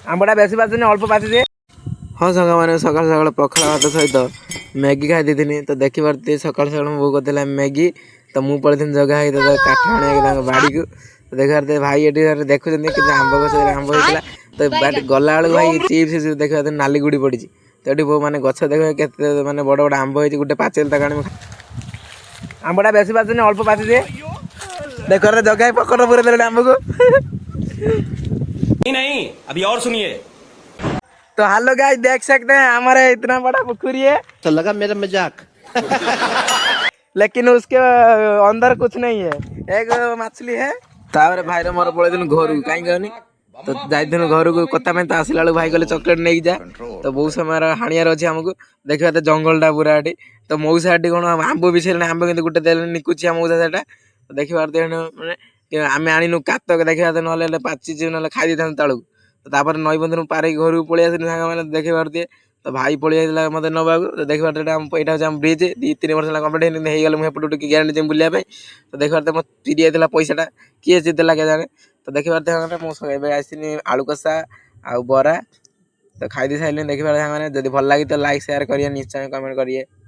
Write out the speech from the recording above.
आंबटा बेसी पाचुनी अल्प पाचिजे। हाँ सांग मैंने सकाल सकाल पखाल भात सहित मैगी खाई दी तो देखी पारे सकाल सकाल मो बोऊ कहला मैगी तो मुझे पड़े जगह है काठ आने बाड़ी को तो देखा पारे भाई ये देखुं कि आंब गछ आंब होता तो बाट गला बेलू भाई चिप्स देखा नाली गुड़ी पड़ी तो ये मैंने गछ देख मैंने बड़ बड़ आंब हो गोटे पाचेल तक आंबटा बेसी पाचुनी अल्प पाचिजे देख जगह पकड़ पूरे देले आंब को नहीं अभी और सुनिए। तो हेलो गाइस देख सकते हैं हमारे इतना बड़ा पुखुरी है तो लगा मेरा मजाक लेकिन उसके अंदर कुछ नहीं है एक मछली है तापर भाई मोर पड़े घर कहीं गनी तो जाइनु घर को कथा में तो आसला भाई कहले चॉकलेट नहीं जा तो बहुत समय हाणियार अच्छे आमको देखा तो जंगलटा पूरा एटी तो मऊसा एटी कौन आंब भी छेले आंब के गोटे देले निकुची मऊसा सेटा तो देखी पारे माने आम आणीनु कात देखा ना पाची ना खाई दी तलू तो नई बंधु पारे घर को पलि आस सांग मैंने देखी पारे तो भाई पलि आसा मतलब नवा तो देखी पारे यहाँ ब्रिज 2-3 वर्ष कम्प्लीट होगा मुझे एपटे ग्यारंटी बुलाया तो देखी पारे मत चिड़ी जाता पैसाटा किए जीतला क्या जाने तो देखी पारे मुझे आसनी आलू कषा आउ बरा तो खाई दी सारे देखी पारे जब भल लगी तो लाइक शेयर करिए निश्चय कमेंट करिए।